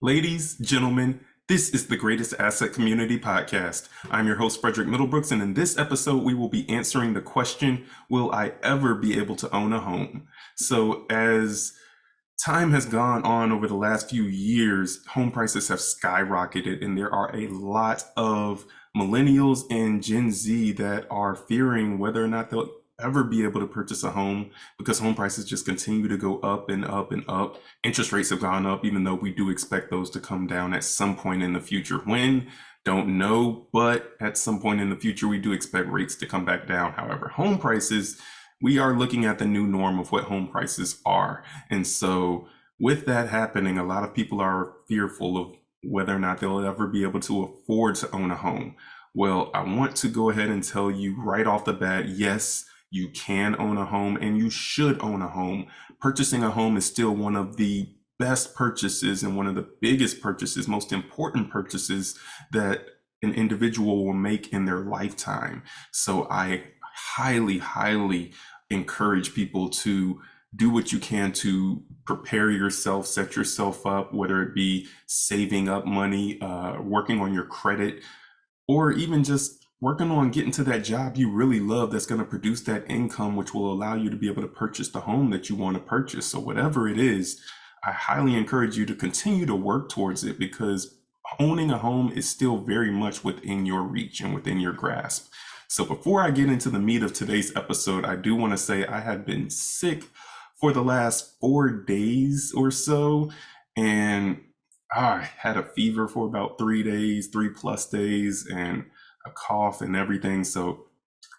Ladies, gentlemen, this is the Greatest Asset Community Podcast. I'm your host, Frederick Middlebrooks, and in this episode, we will be answering the question, will I ever be able to own a home? So as time has gone on over the last few years, home prices have skyrocketed, and there are a lot of millennials and Gen Z that are fearing whether or not they'll ever be able to purchase a home because home prices just continue to go up and up and up. Interest rates have gone up, even though we do expect those to come down at some point in the future. When? Don't know, but at some point in the future, we do expect rates to come back down. However, home prices, we are looking at the new norm of what home prices are. And so with that happening, a lot of people are fearful of whether or not they'll ever be able to afford to own a home. Well, I want to go ahead and tell you right off the bat, yes, you can own a home and you should own a home. Purchasing a home is still one of the best purchases and one of the biggest purchases, most important purchases that an individual will make in their lifetime. So I highly encourage people to do what you can to prepare yourself, set yourself up, whether it be saving up money, working on your credit, or even just working on getting to that job you really love that's going to produce that income, which will allow you to be able to purchase the home that you want to purchase. So whatever it is, I highly encourage you to continue to work towards it because owning a home is still very much within your reach and within your grasp. So before I get into the meat of today's episode, I do want to say I have been sick for the last 4 days or so, and I had a fever for about 3 days, 3+ days, and a cough and everything. So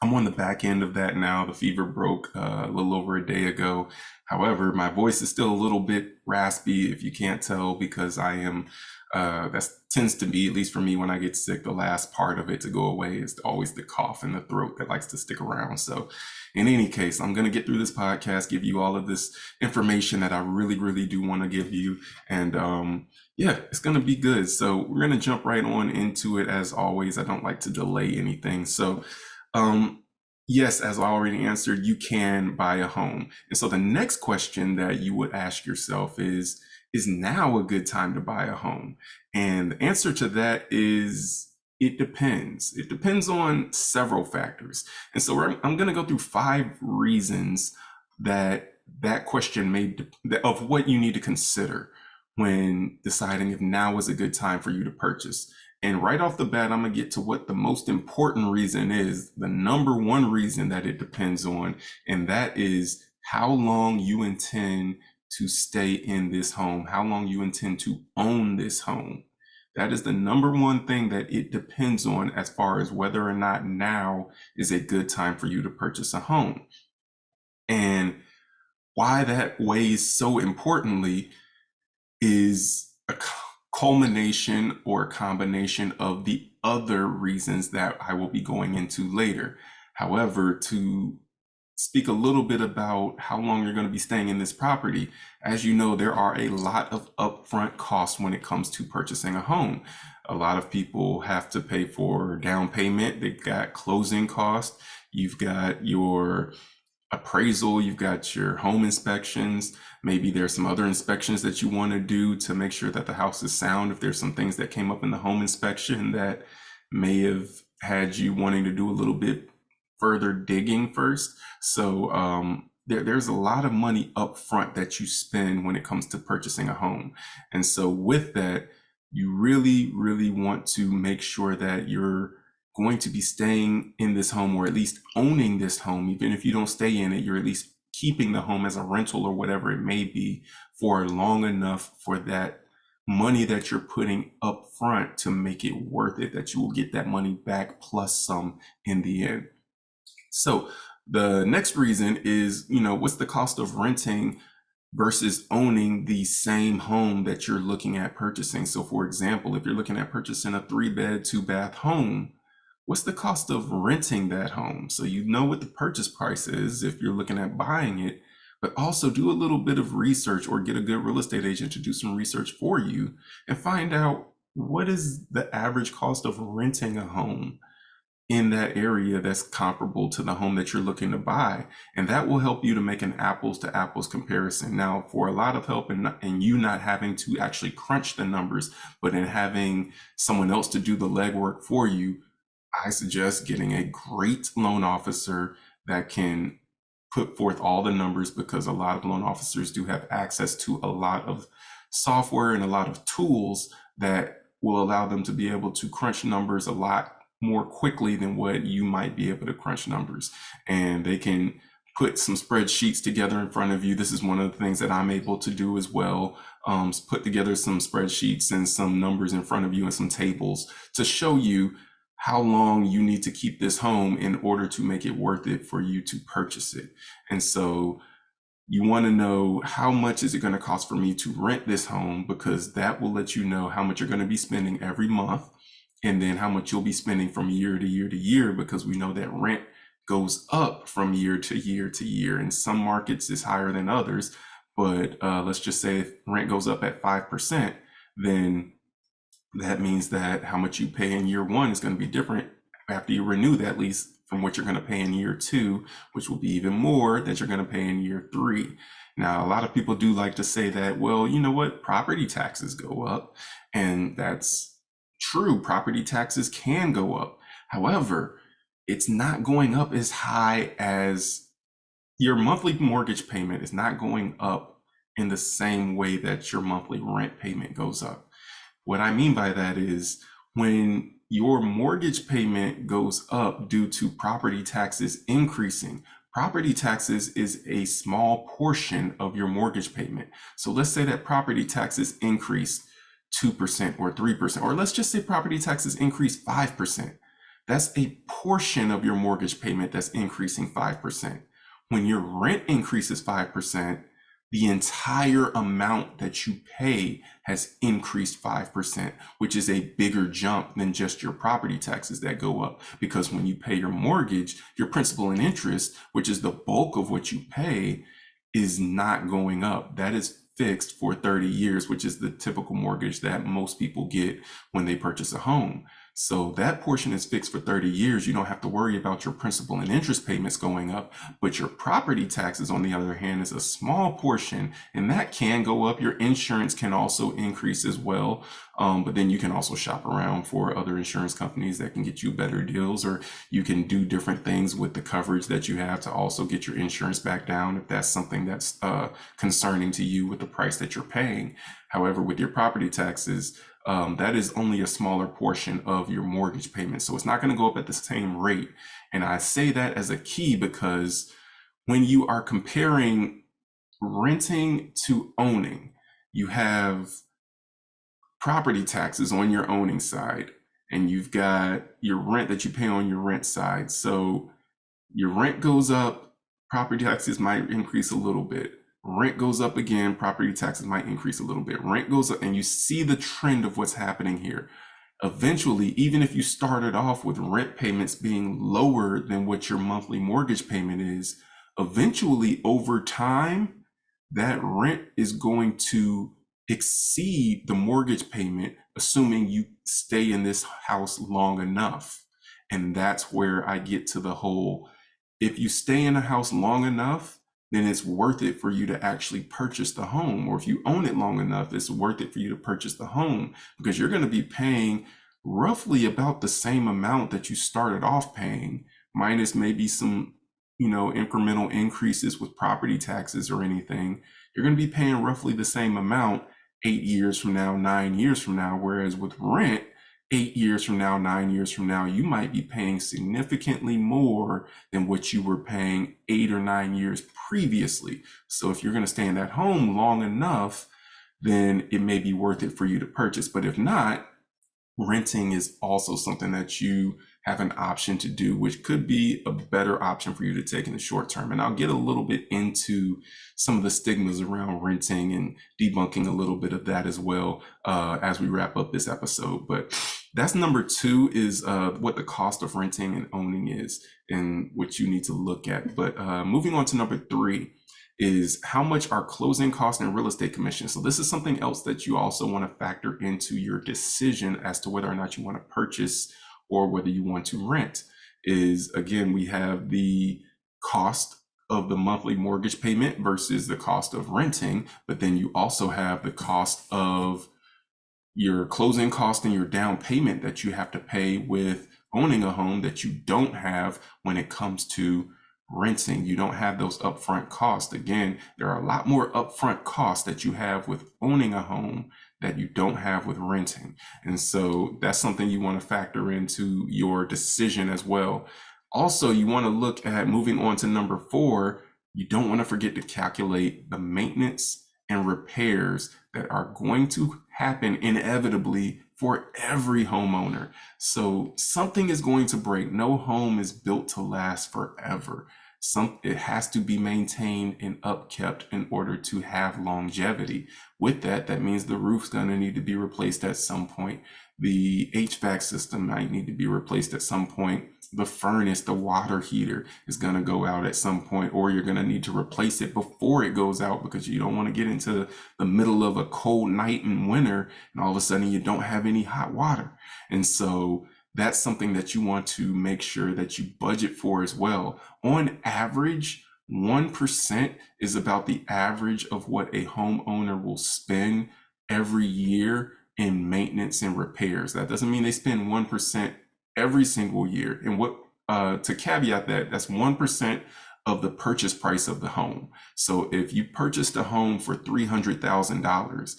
I'm on the back end of that now. The fever broke a little over a day ago. However, my voice is still a little bit raspy, if you can't tell, because I am, that tends to be, at least for me, when I get sick, the last part of it to go away is always the cough in the throat that likes to stick around. So in any case, I'm going to get through this podcast, give you all of this information that I really do want to give you. And yeah, it's going to be good. So we're going to jump right on into it. As always, I don't like to delay anything. So yes, as I already answered, you can buy a home. And so the next question that you would ask yourself is now a good time to buy a home? And the answer to that is it depends. It depends on several factors. And so I'm going to go through 5 reasons that question of what you need to consider when deciding if now is a good time for you to purchase. And right off the bat, I'm going to get to what the most important reason is, the number one reason that it depends on, and that is how long you intend to stay in this home, how long you intend to own this home. That is the number one thing that it depends on as far as whether or not now is a good time for you to purchase a home. And why that weighs so importantly is a culmination or a combination of the other reasons that I will be going into later. However, to speak a little bit about how long you're going to be staying in this property, as you know, there are a lot of upfront costs when it comes to purchasing a home. A lot of people have to pay for down payment. They've got closing costs. You've got your appraisal, you've got your home inspections. Maybe there's some other inspections that you want to do to make sure that the house is sound. If there's some things that came up in the home inspection that may have had you wanting to do a little bit further digging first. So there's a lot of money up front that you spend when it comes to purchasing a home. And so with that, you really want to make sure that you're going to be staying in this home, or at least owning this home. Even if you don't stay in it, you're at least keeping the home as a rental or whatever it may be for long enough for that money that you're putting up front to make it worth it, that you will get that money back plus some in the end. So the next reason is, what's the cost of renting versus owning the same home that you're looking at purchasing? So for example, if you're looking at purchasing a 3-bed, 2-bath home, what's the cost of renting that home? So you know what the purchase price is if you're looking at buying it, but also do a little bit of research or get a good real estate agent to do some research for you and find out what is the average cost of renting a home. in that area that's comparable to the home that you're looking to buy. And that will help you to make an apples to apples comparison. Now, for a lot of help and you not having to actually crunch the numbers, but in having someone else to do the legwork for you, I suggest getting a great loan officer that can put forth all the numbers, because a lot of loan officers do have access to a lot of software and a lot of tools that will allow them to be able to crunch numbers a lot more quickly than what you might be able to crunch numbers. And they can put some spreadsheets together in front of you. This is one of the things that I'm able to do as well. Put together some spreadsheets and some numbers in front of you and some tables to show you how long you need to keep this home in order to make it worth it for you to purchase it. And so you want to know, how much is it going to cost for me to rent this home, because that will let you know how much you're going to be spending every month, and then how much you'll be spending from year to year to year, because we know that rent goes up from year to year to year. In some markets it's higher than others, but let's just say if rent goes up at 5%, then that means that how much you pay in year one is going to be different after you renew that lease from what you're going to pay in year two, which will be even more that you're going to pay in year three. Now, a lot of people do like to say that, well, you know what, property taxes go up, and that's true. Property taxes can go up. However, it's not going up as high as your monthly mortgage payment is not going up in the same way that your monthly rent payment goes up. What I mean by that is, when your mortgage payment goes up due to property taxes increasing, property taxes is a small portion of your mortgage payment. So let's say that property taxes increase 2% or 3%, or let's just say property taxes increase 5%. That's a portion of your mortgage payment that's increasing 5%. When your rent increases 5%, the entire amount that you pay has increased 5%, which is a bigger jump than just your property taxes that go up. Because when you pay your mortgage, your principal and interest, which is the bulk of what you pay, is not going up. That is fixed for 30 years, which is the typical mortgage that most people get when they purchase a home. So that portion is fixed for 30 years. You don't have to worry about your principal and interest payments going up, but your property taxes, on the other hand, is a small portion, and that can go up. Your insurance can also increase as well. But then you can also shop around for other insurance companies that can get you better deals, or you can do different things with the coverage that you have to also get your insurance back down if that's something that's concerning to you with the price that you're paying. However, with your property taxes, that is only a smaller portion of your mortgage payment. So it's not going to go up at the same rate. And I say that as a key because when you are comparing renting to owning, you have property taxes on your owning side, and you've got your rent that you pay on your rent side. So your rent goes up, property taxes might increase a little bit. Rent goes up again, property taxes might increase a little bit. Rent goes up, and you see the trend of what's happening here. Eventually, even if you started off with rent payments being lower than what your monthly mortgage payment is, eventually over time, that rent is going to exceed the mortgage payment, assuming you stay in this house long enough. And that's where I get to the whole, if you stay in a house long enough, then it's worth it for you to actually purchase the home. Or if you own it long enough, it's worth it for you to purchase the home, because you're going to be paying roughly about the same amount that you started off paying, minus maybe some, incremental increases with property taxes or anything. You're going to be paying roughly the same amount 8 years from now, 9 years from now. Whereas with rent, 8 years from now, 9 years from now, you might be paying significantly more than what you were paying 8 or 9 years previously. So if you're going to stay in that home long enough, then it may be worth it for you to purchase. But if not, renting is also something that you have an option to do, which could be a better option for you to take in the short term. And I'll get a little bit into some of the stigmas around renting and debunking a little bit of that as well as we wrap up this episode. But that's number 2, is what the cost of renting and owning is and what you need to look at. But moving on to number 3 is how much are closing costs and real estate commissions. So this is something else that you also want to factor into your decision as to whether or not you want to purchase or whether you want to rent. is, again, we have the cost of the monthly mortgage payment versus the cost of renting, but then you also have the cost of your closing cost and your down payment that you have to pay with owning a home that you don't have when it comes to renting. You don't have those upfront costs. Again, there are a lot more upfront costs that you have with owning a home that you don't have with renting. And so that's something you want to factor into your decision as well. Also, you want to look at, moving on to number 4, you don't want to forget to calculate the maintenance and repairs that are going to happen inevitably for every homeowner. So something is going to break. No home is built to last forever. It has to be maintained and upkept in order to have longevity. With that, that means the roof's going to need to be replaced at some point. The HVAC system might need to be replaced at some point. The furnace, the water heater is going to go out at some point, or you're going to need to replace it before it goes out, because you don't want to get into the middle of a cold night in winter and all of a sudden you don't have any hot water. And so that's something that you want to make sure that you budget for as well. On average, 1% is about the average of what a homeowner will spend every year in maintenance and repairs. That doesn't mean they spend 1% every single year. And what to caveat that, that's 1% of the purchase price of the home. So if you purchased a home for $300,000,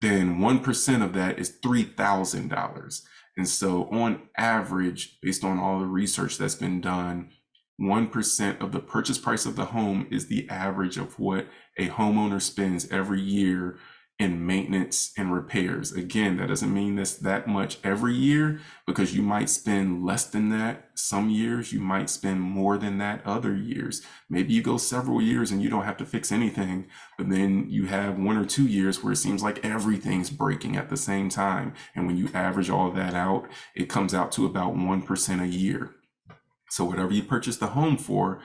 then 1% of that is $3,000. And so on average, based on all the research that's been done, 1% of the purchase price of the home is the average of what a homeowner spends every year in maintenance and repairs. Again, that doesn't mean that's that much every year, because you might spend less than that some years. You might spend more than that other years. Maybe you go several years and you don't have to fix anything, but then you have 1 or 2 years where it seems like everything's breaking at the same time. And when you average all of that out, it comes out to about 1% a year. So whatever you purchase the home for,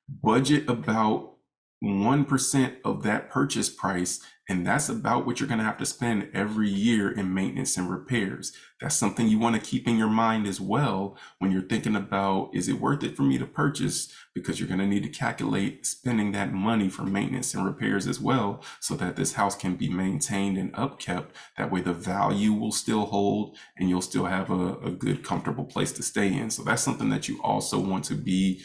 budget about 1% of that purchase price, and that's about what you're going to have to spend every year in maintenance and repairs. That's something you want to keep in your mind as well when you're thinking about, is it worth it for me to purchase? Because you're going to need to calculate spending that money for maintenance and repairs as well, so that this house can be maintained and upkept. That way the value will still hold and you'll still have a good, comfortable place to stay in. So that's something that you also want to be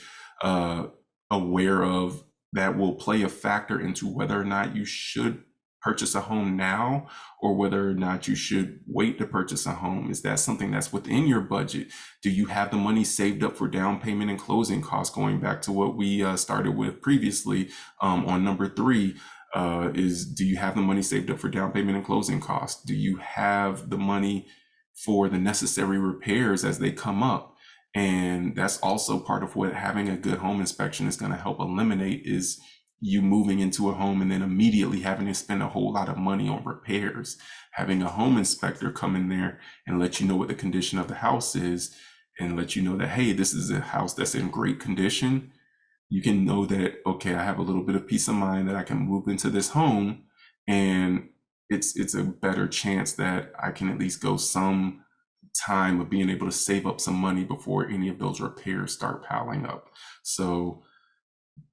aware of, that will play a factor into whether or not you should purchase a home now, or whether or not you should wait to purchase a home. Is that something that's within your budget? Do you have the money saved up for down payment and closing costs? Going back to what we started with previously on number 3, is, do you have the money saved up for down payment and closing costs? Do you have the money for the necessary repairs as they come up? And that's also part of what having a good home inspection is going to help eliminate, is you moving into a home and then immediately having to spend a whole lot of money on repairs. Having a home inspector come in there and let you know what the condition of the house is, and let you know that, hey, this is a house that's in great condition. You can know that, okay, I have a little bit of peace of mind that I can move into this home, and it's a better chance that I can at least go some time of being able to save up some money before any of those repairs start piling up. So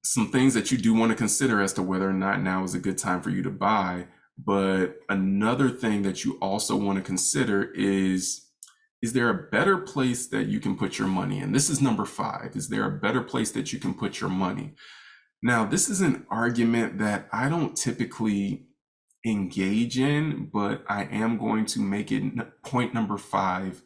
some things that you do want to consider as to whether or not now is a good time for you to buy. But another thing that you also want to consider is there a better place that you can put your money? And this is number 5. Is there a better place that you can put your money? Now, this is an argument that I don't typically engage in, but I am going to make it point number 5,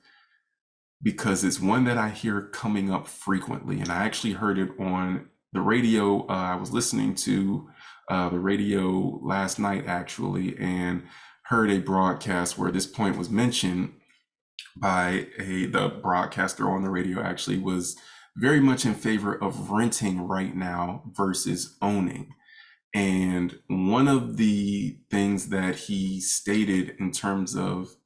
because it's one that I hear coming up frequently. And I actually heard it on the radio. I was listening to the radio last night, actually, and heard a broadcast where this point was mentioned by the broadcaster on the radio. Actually was very much in favor of renting right now versus owning. And one of the things that he stated in terms of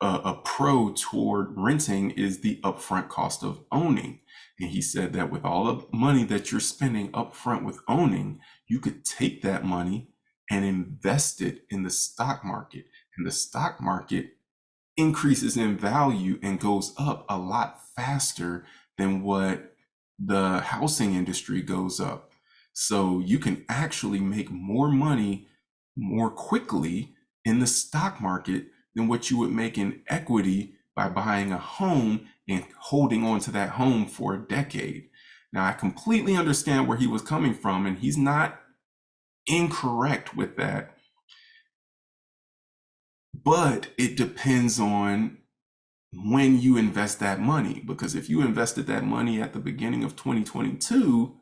a pro toward renting is the upfront cost of owning. And he said that with all the money that you're spending upfront with owning, you could take that money and invest it in the stock market. And the stock market increases in value and goes up a lot faster than what the housing industry goes up. So you can actually make more money more quickly in the stock market than what you would make in equity by buying a home and holding on to that home for a decade. Now, I completely understand where he was coming from, and he's not incorrect with that, but it depends on when you invest that money. Because if you invested that money at the beginning of 2022,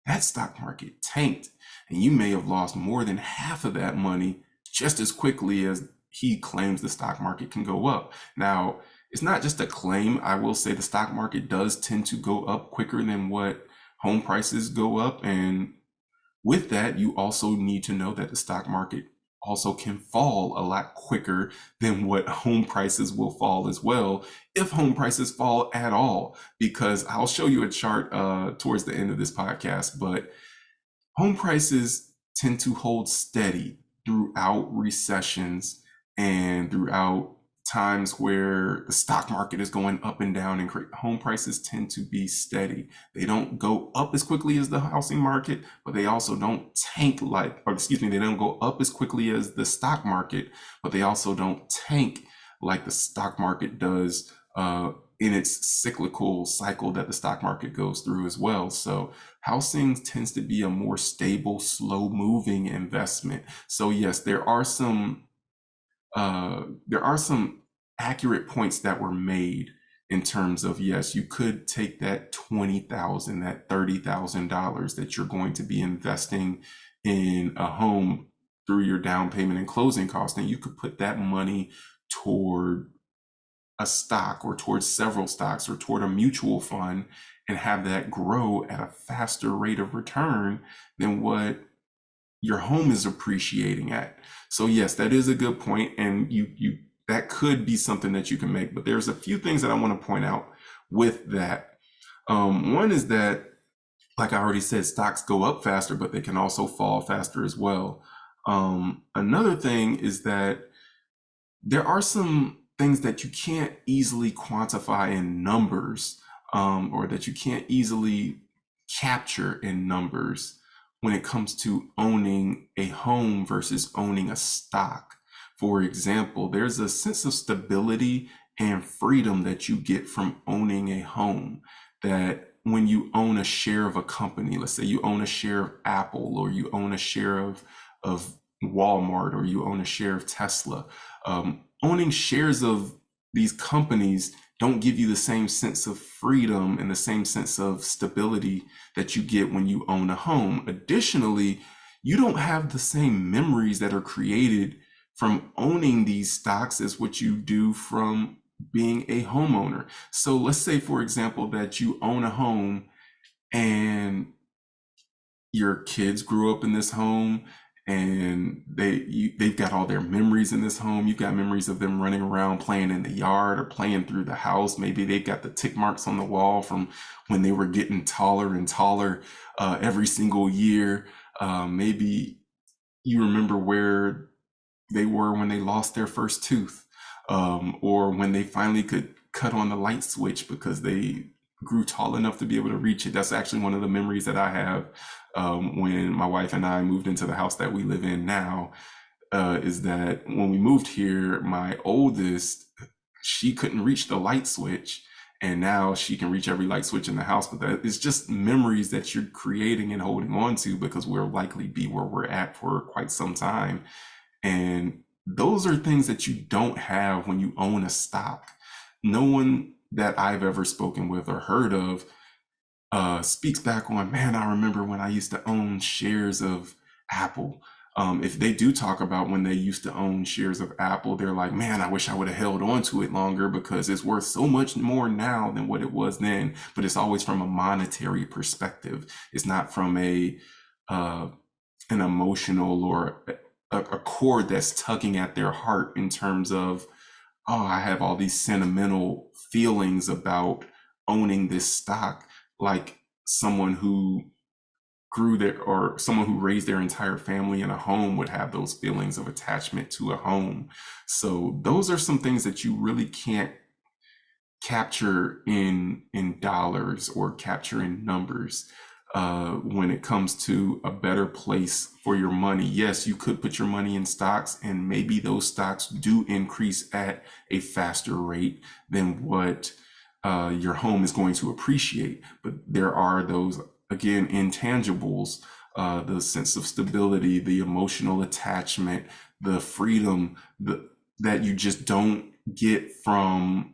that stock market tanked, and you may have lost more than half of that money just as quickly as he claims the stock market can go up. Now, it's not just a claim. I will say the stock market does tend to go up quicker than what home prices go up. And with that, you also need to know that the stock market also can fall a lot quicker than what home prices will fall as well, if home prices fall at all. Because I'll show you a chart towards the end of this podcast, but home prices tend to hold steady throughout recessions and throughout times where the stock market is going up and down, and home prices tend to be steady. They don't go up as quickly as the housing market, but they also don't tank they don't go up as quickly as the stock market, but they also don't tank like the stock market does in its cyclical cycle that the stock market goes through as well. So housing tends to be a more stable, slow moving investment. So yes, there are some accurate points that were made in terms of, yes, you could take that $20,000, that $30,000 that you're going to be investing in a home through your down payment and closing costs, and you could put that money toward a stock or towards several stocks or toward a mutual fund and have that grow at a faster rate of return than what your home is appreciating at. So yes, that is a good point, and you that could be something that you can make. But there's a few things that I want to point out with that. One is that, like I already said, stocks go up faster, but they can also fall faster as well. Another thing is that there are some things that you can't easily quantify in numbers, or that you can't easily capture in numbers when it comes to owning a home versus owning a stock. For example, there's a sense of stability and freedom that you get from owning a home, that when you own a share of a company, let's say you own a share of Apple, or you own a share of Walmart, or you own a share of Tesla, owning shares of these companies don't give you the same sense of freedom and the same sense of stability that you get when you own a home. Additionally, you don't have the same memories that are created from owning these stocks as what you do from being a homeowner. So let's say, for example, that you own a home and your kids grew up in this home, and they've got all their memories in this home. You've got memories of them running around playing in the yard or playing through the house. Maybe they've got the tick marks on the wall from when they were getting taller and taller every single year. Maybe you remember where they were when they lost their first tooth, or when they finally could cut on the light switch because they grew tall enough to be able to reach it. That's actually one of the memories that I have when my wife and I moved into the house that we live in now. Is that when we moved here, my oldest, she couldn't reach the light switch, and now she can reach every light switch in the house. But that it's just memories that you're creating and holding on to, because we'll likely be where we're at for quite some time. And those are things that you don't have when you own a stock. No one that I've ever spoken with or heard of speaks back on, man, I remember when I used to own shares of Apple. If they do talk about when they used to own shares of Apple, they're like, man, I wish I would have held on to it longer because it's worth so much more now than what it was then. But it's always from a monetary perspective. It's not from an emotional or a chord that's tugging at their heart in terms of, oh, I have all these sentimental feelings about owning this stock, like someone who grew their, or someone who raised their entire family in a home would have those feelings of attachment to a home. So those are some things that you really can't capture in dollars or capture in numbers when it comes to a better place for your money. Yes, you could put your money in stocks, and maybe those stocks do increase at a faster rate than what your home is going to appreciate. But there are those, again, intangibles, the sense of stability, the emotional attachment, the freedom that you just don't get from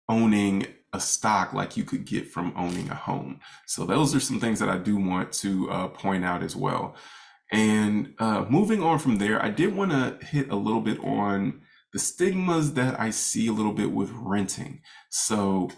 owning a stock like you could get from owning a home. So those are some things that I do want to point out as well. And moving on from there, I did want to hit a little bit on the stigmas that I see a little bit with renting. So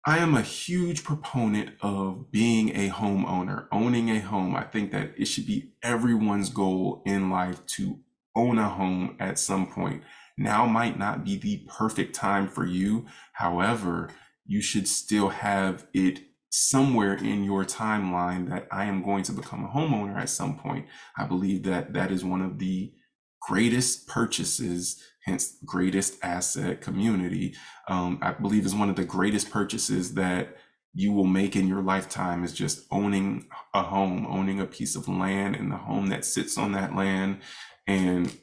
I am a huge proponent of being a homeowner, owning a home. I think that it should be everyone's goal in life to own a home at some point. Now might not be the perfect time for you. However, you should still have it somewhere in your timeline that I am going to become a homeowner at some point. I believe that that is one of the greatest purchases, hence greatest asset community. I believe is one of the greatest purchases that you will make in your lifetime is just owning a home, owning a piece of land and the home that sits on that land and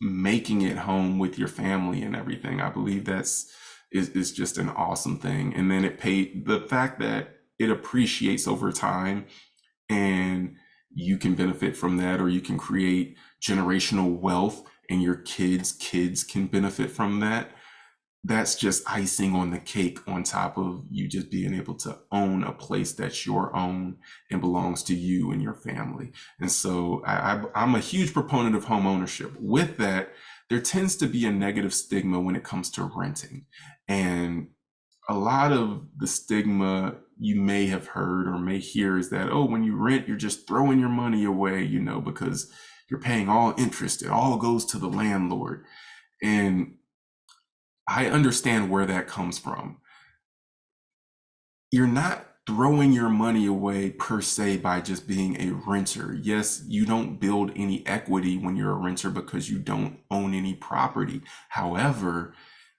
making it home with your family and everything. I believe is just an awesome thing. And then the fact that it appreciates over time and you can benefit from that, or you can create generational wealth and your kids can benefit from that. That's just icing on the cake on top of you just being able to own a place that's your own and belongs to you and your family. And so I'm a huge proponent of home ownership. With that, there tends to be a negative stigma when it comes to renting. And a lot of the stigma you may have heard or may hear is that, oh, when you rent, you're just throwing your money away, because you're paying all interest. It all goes to the landlord. And I understand where that comes from. You're not throwing your money away per se by just being a renter. Yes, you don't build any equity when you're a renter because you don't own any property. However,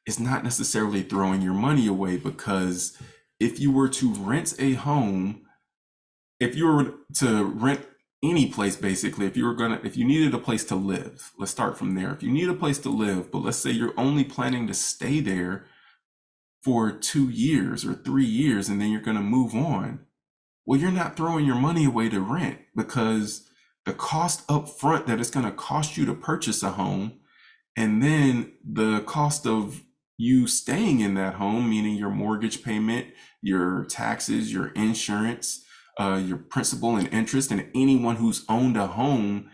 it's not necessarily throwing your money away, because if you were to rent a home, if you were to rent any place, basically, if you needed a place to live, let's start from there. If you need a place to live, but let's say you're only planning to stay there for 2 years or 3 years and then you're going to move on, well, you're not throwing your money away to rent, because the cost up front that it's going to cost you to purchase a home, and then the cost of you staying in that home, meaning your mortgage payment, your taxes, your insurance, your principal and interest. And anyone who's owned a home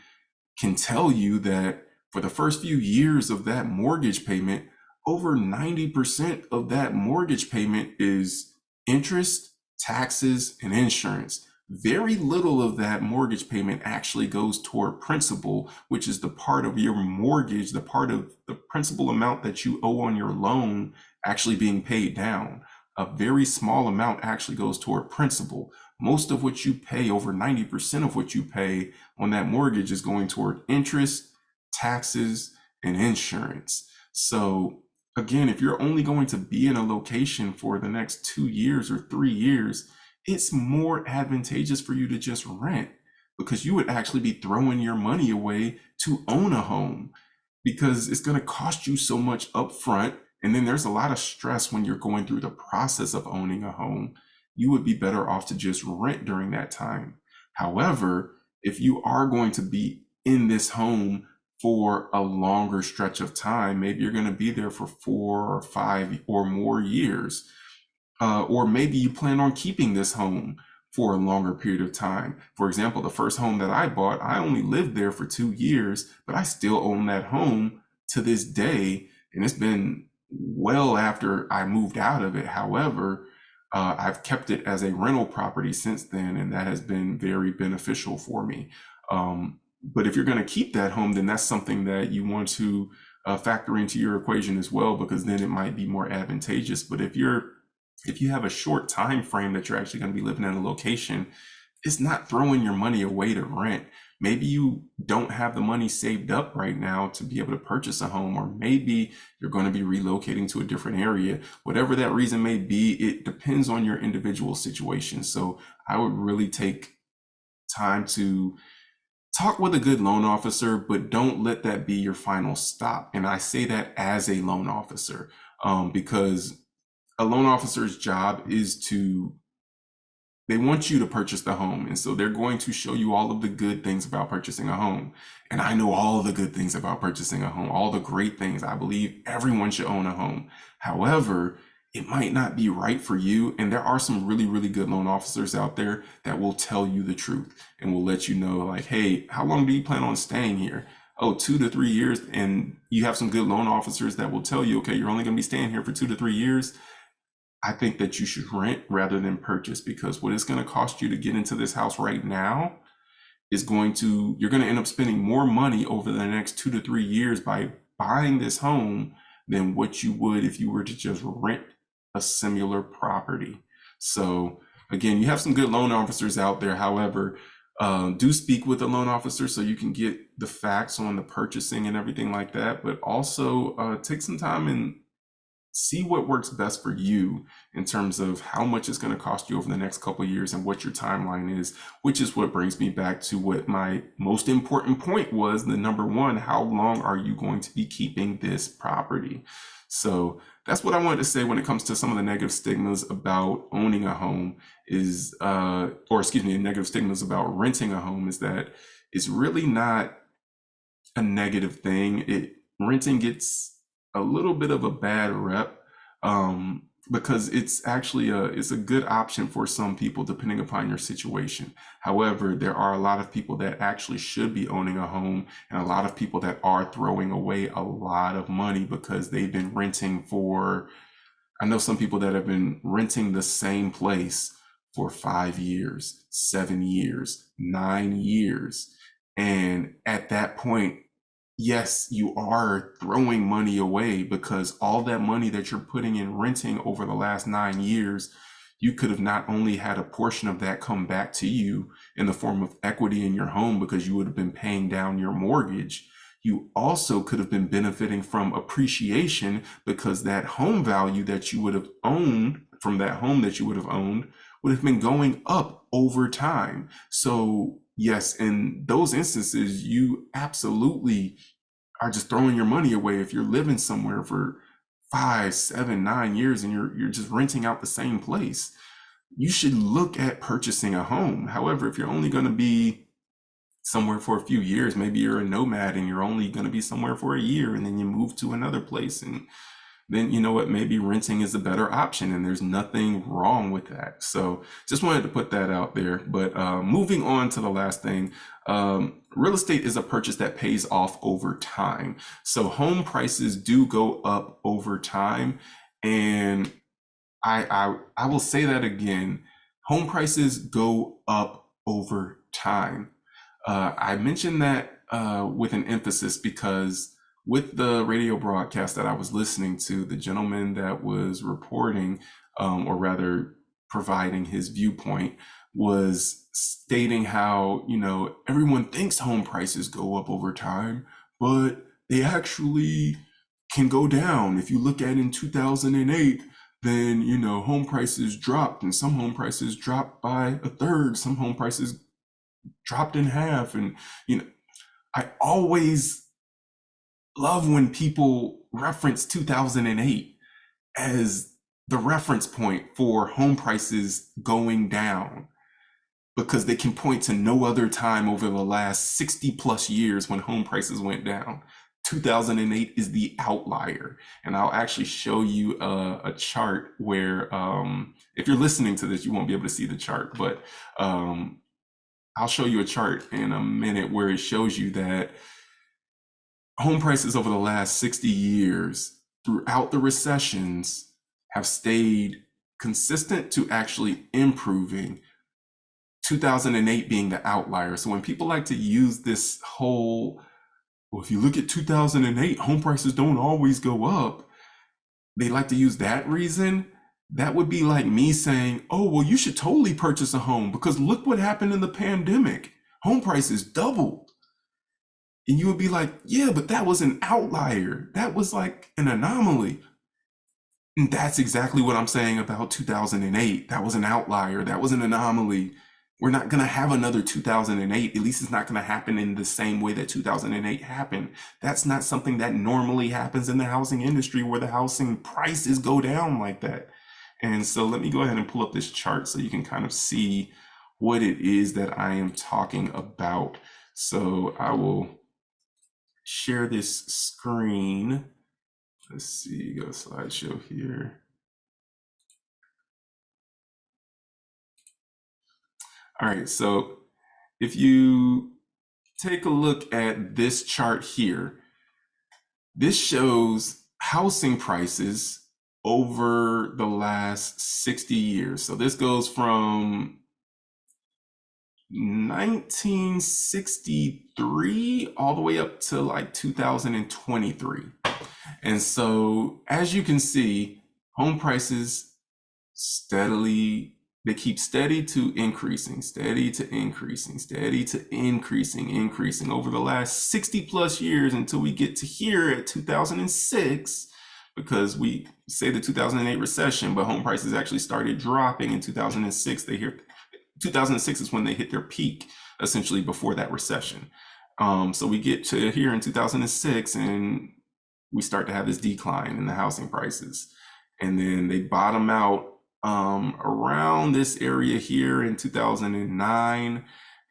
can tell you that for the first few years of that mortgage payment, over 90% of that mortgage payment is interest, taxes, and insurance. Very little of that mortgage payment actually goes toward principal, which is the part of your mortgage, the part of the principal amount that you owe on your loan actually being paid down. A very small amount actually goes toward principal. Most of what you pay, over 90% of what you pay on that mortgage, is going toward interest, taxes, and insurance. So again, if you're only going to be in a location for the next 2 years or 3 years, it's more advantageous for you to just rent, because you would actually be throwing your money away to own a home, because it's going to cost you so much upfront. And then there's a lot of stress when you're going through the process of owning a home. You would be better off to just rent during that time. However, if you are going to be in this home for a longer stretch of time, maybe you're going to be there for 4 or 5 or more years, or maybe you plan on keeping this home for a longer period of time. For example, the first home that I bought, I only lived there for 2 years, but I still own that home to this day. And it's been well after I moved out of it. However, I've kept it as a rental property since then, and that has been very beneficial for me. But if you're going to keep that home, then that's something that you want to factor into your equation as well, because then it might be more advantageous. But if you have a short time frame that you're actually going to be living in a location, it's not throwing your money away to rent. maybe you don't have the money saved up right now to be able to purchase a home, or maybe you're going to be relocating to a different area. Whatever that reason may be, it depends on your individual situation. So I would really take time to talk with a good loan officer, but don't let that be your final stop. And I say that as a loan officer, because a loan officer's job is to, they want you to purchase the home. And so they're going to show you all of the good things about purchasing a home. And I know all the good things about purchasing a home, all the great things. I believe everyone should own a home. However, it might not be right for you. And there are some really, really good loan officers out there that will tell you the truth and will let you know, like, hey, how long do you plan on staying here? Oh, 2 to 3 years. And you have some good loan officers that will tell you, okay, you're only going to be staying here for 2 to 3 years. I think that you should rent rather than purchase, because what it's going to cost you to get into this house right now is you're going to end up spending more money over the next 2 to 3 years by buying this home than what you would if you were to just rent a similar property. So again, you have some good loan officers out there. However, do speak with a loan officer so you can get the facts on the purchasing and everything like that, but also take some time and see what works best for you in terms of how much it's going to cost you over the next couple of years and what your timeline is, which is what brings me back to what my most important point was. The number one, how long are you going to be keeping this property? So that's what I wanted to say when it comes to some of the negative stigmas about owning a home is, negative stigmas about renting a home, is that it's really not a negative thing. Renting gets a little bit of a bad rep, because it's actually it's a good option for some people depending upon your situation. However, there are a lot of people that actually should be owning a home, and a lot of people that are throwing away a lot of money because they've been renting for, I know some people that have been renting the same place for 5 years, 7 years, 9 years. And at that point, yes, you are throwing money away, because all that money that you're putting in renting over the last 9 years, you could have not only had a portion of that come back to you in the form of equity in your home because you would have been paying down your mortgage. You also could have been benefiting from appreciation, because that home value that you would have owned from that home that you would have owned would have been going up over time. So yes, in those instances, you absolutely are just throwing your money away if you're living somewhere for 5, 7, 9 years and you're just renting out the same place. You should look at purchasing a home. However, if you're only going to be somewhere for a few years, maybe you're a nomad and you're only going to be somewhere for a year and then you move to another place, and then you know what, maybe renting is a better option, and there's nothing wrong with that. So just wanted to put that out there. But moving on to the last thing, real estate is a purchase that pays off over time. So home prices do go up over time, and I will say that again, home prices go up over time. I mentioned that with an emphasis because with the radio broadcast that I was listening to, the gentleman that was reporting, or rather providing his viewpoint, was stating how, everyone thinks home prices go up over time, but they actually can go down. If you look at in 2008, then, home prices dropped, and some home prices dropped by a third, some home prices dropped in half. And, I always love when people reference 2008 as the reference point for home prices going down, because they can point to no other time over the last 60 plus years when home prices went down. 2008 is the outlier. And I'll actually show you a chart where, if you're listening to this, you won't be able to see the chart, but I'll show you a chart in a minute where it shows you that home prices over the last 60 years throughout the recessions have stayed consistent to actually improving, 2008 being the outlier. So when people like to use this whole, well, if you look at 2008, home prices don't always go up, they like to use that reason. That would be like me saying, oh, well, you should totally purchase a home because look what happened in the pandemic. home prices doubled. And you would be like, yeah, but that was an outlier. That was like an anomaly. And that's exactly what I'm saying about 2008. That was an outlier. That was an anomaly. We're not going to have another 2008. At least it's not going to happen in the same way that 2008 happened. That's not something that normally happens in the housing industry where the housing prices go down like that. And so let me go ahead and pull up this chart so you can kind of see what it is that I am talking about. So I will share this screen. Let's see, go slideshow here. All right, so if you take a look at this chart here, this shows housing prices over the last 60 years. So this goes from 1963 all the way up to like 2023. And so as you can see, home prices steadily, they keep steady to increasing, steady to increasing, steady to increasing over the last 60 plus years until we get to here at 2006, because we say the 2008 recession, but home prices actually started dropping in 2006. 2006 is when they hit their peak, essentially before that recession. So we get to here in 2006 and we start to have this decline in the housing prices. And then they bottom out around this area here in 2009.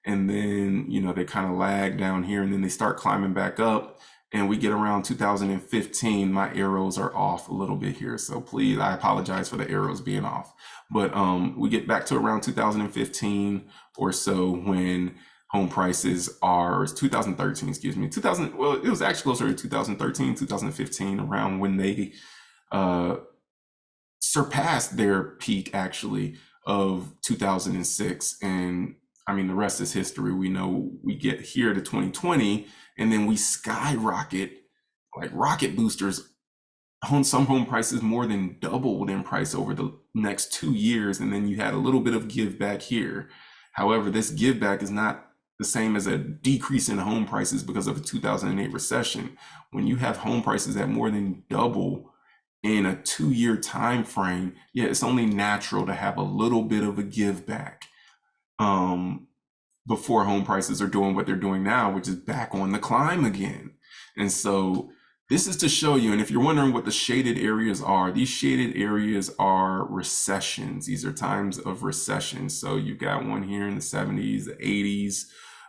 And then, you know, they kind of lag down here and then they start climbing back up. And we get around 2015. My arrows are off a little bit here. So please, I apologize for the arrows being off. But we get back to around 2015 or so when home prices are 2013, excuse me, 2000. Well, it was actually closer to 2013, 2015, around when they surpassed their peak actually of 2006. And I mean, the rest is history. We know we get here to 2020 and then we skyrocket like rocket boosters. Some home prices more than doubled in price over the next 2 years. And then you had a little bit of give back here. However, this give back is not the same as a decrease in home prices because of a 2008 recession. When you have home prices that more than double in a 2-year time frame, yeah, it's only natural to have a little bit of a give back before home prices are doing what they're doing now, which is back on the climb again. And so this is to show you, and if you're wondering what the shaded areas are, these shaded areas are recessions. These are times of recession. So you've got one here in the 70s, the 80s,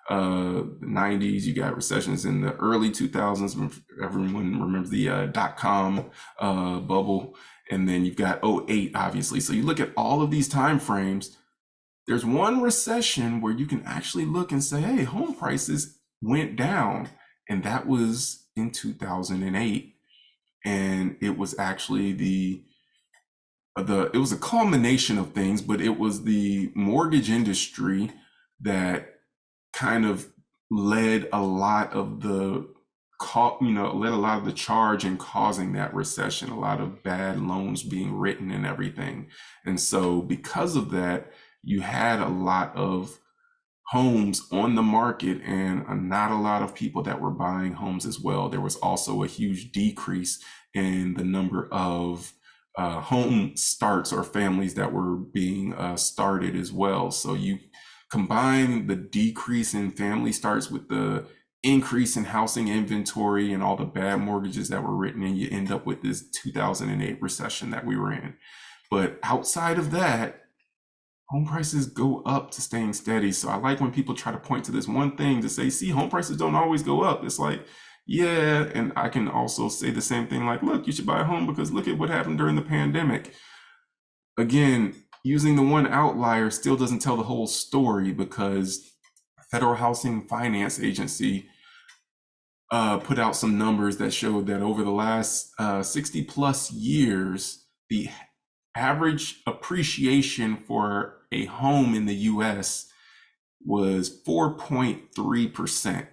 the 90s. You got recessions in the early 2000s. Everyone remembers the dot-com bubble. And then you've got 08, obviously. So you look at all of these time frames. There's one recession where you can actually look and say, hey, home prices went down. And that was in 2008. And it was actually it was a culmination of things, but it was the mortgage industry that kind of led a lot of the charge in causing that recession, a lot of bad loans being written and everything. And so because of that, you had a lot of homes on the market and not a lot of people that were buying homes as well. There was also a huge decrease in the number of home starts or families that were being started as well. So you combine the decrease in family starts with the increase in housing inventory and all the bad mortgages that were written, and you end up with this 2008 recession that we were in. But outside of that, home prices go up to staying steady. So I like when people try to point to this one thing to say, see, home prices don't always go up. It's like, yeah, and I can also say the same thing like, look, you should buy a home because look at what happened during the pandemic. Again, using the one outlier still doesn't tell the whole story, because Federal Housing Finance Agency put out some numbers that showed that over the last 60 plus years, the average appreciation for a home in the US was 4.3%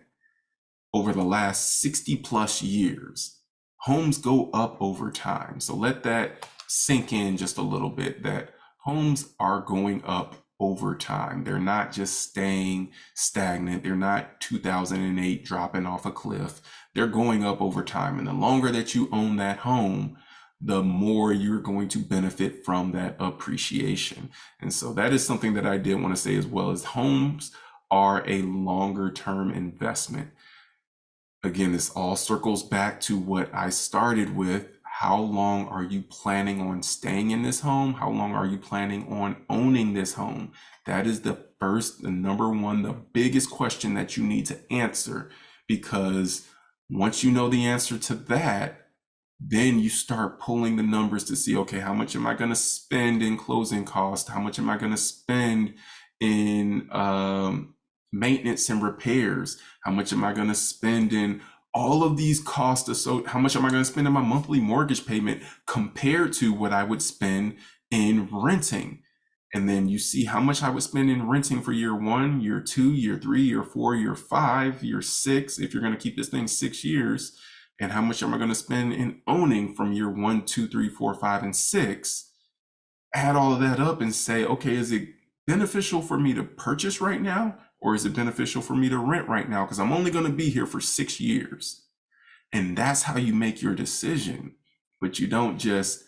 over the last 60 plus years. Homes go up over time. So let that sink in just a little bit, that homes are going up over time. They're not just staying stagnant. They're not 2008 dropping off a cliff. They're going up over time. And the longer that you own that home, the more you're going to benefit from that appreciation. And so that is something that I did want to say as well, as homes are a longer term investment. Again, this all circles back to what I started with. How long are you planning on staying in this home? How long are you planning on owning this home? That is the first, the number one, the biggest question that you need to answer, because once you know the answer to that, then you start pulling the numbers to see, okay, how much am I going to spend in closing costs? How much am I going to spend in maintenance and repairs? How much am I going to spend in all of these costs? So how much am I going to spend in my monthly mortgage payment compared to what I would spend in renting? And then you see how much I would spend in renting for year 1, year 2, year 3, year 4, year 5, year 6, if you're going to keep this thing 6 years. And how much am I going to spend in owning from year 1, 2, 3, 4, 5, and 6? Add all of that up and say, okay, is it beneficial for me to purchase right now? Or is it beneficial for me to rent right now? Because I'm only going to be here for 6 years. And that's how you make your decision. But you don't just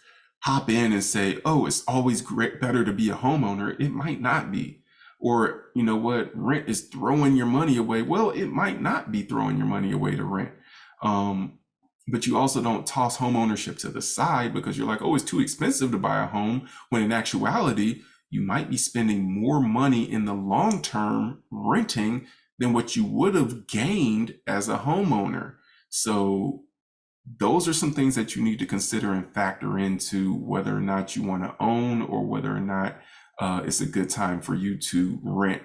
hop in and say, oh, it's always better to be a homeowner. It might not be. Or, you know what, rent is throwing your money away. Well, it might not be throwing your money away to rent. But you also don't toss home ownership to the side because you're like, oh, it's too expensive to buy a home, when in actuality, you might be spending more money in the long term renting than what you would have gained as a homeowner. So those are some things that you need to consider and factor into whether or not you want to own, or whether or not it's a good time for you to rent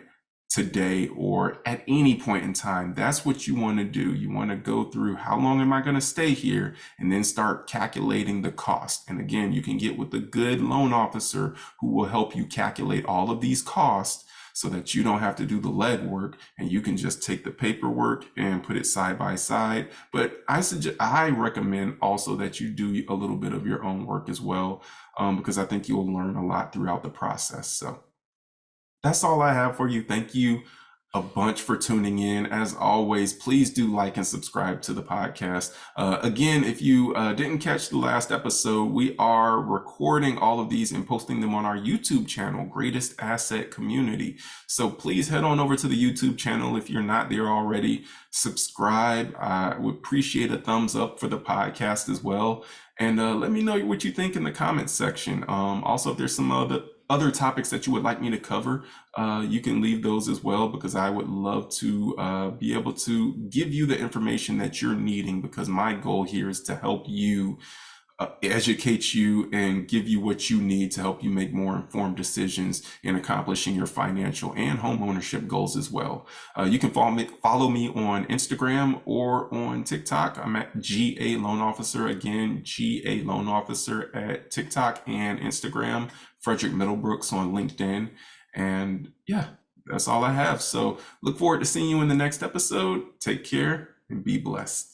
today or at any point in time. That's what you want to do. You want to go through, how long am I going to stay here, and then start calculating the cost. And again, you can get with a good loan officer who will help you calculate all of these costs so that you don't have to do the legwork, and you can just take the paperwork and put it side by side. But I recommend also that you do a little bit of your own work as well, because I think you'll learn a lot throughout the process. So that's all I have for you. Thank you a bunch for tuning in. As always, please do like and subscribe to the podcast. Again, if you didn't catch the last episode, we are recording all of these and posting them on our YouTube channel, Greatest Asset Community. So please head on over to the YouTube channel. If you're not there already, subscribe. I would appreciate a thumbs up for the podcast as well. And let me know what you think in the comments section. Also, if there's some other topics that you would like me to cover, you can leave those as well, because I would love to be able to give you the information that you're needing, because my goal here is to help you, educate you, and give you what you need to help you make more informed decisions in accomplishing your financial and home ownership goals as well. You can follow me on Instagram or on TikTok. I'm at GA Loan Officer. Again, GA Loan Officer at TikTok and Instagram. Frederick Middlebrooks on LinkedIn. And yeah, that's all I have. So look forward to seeing you in the next episode. Take care and be blessed.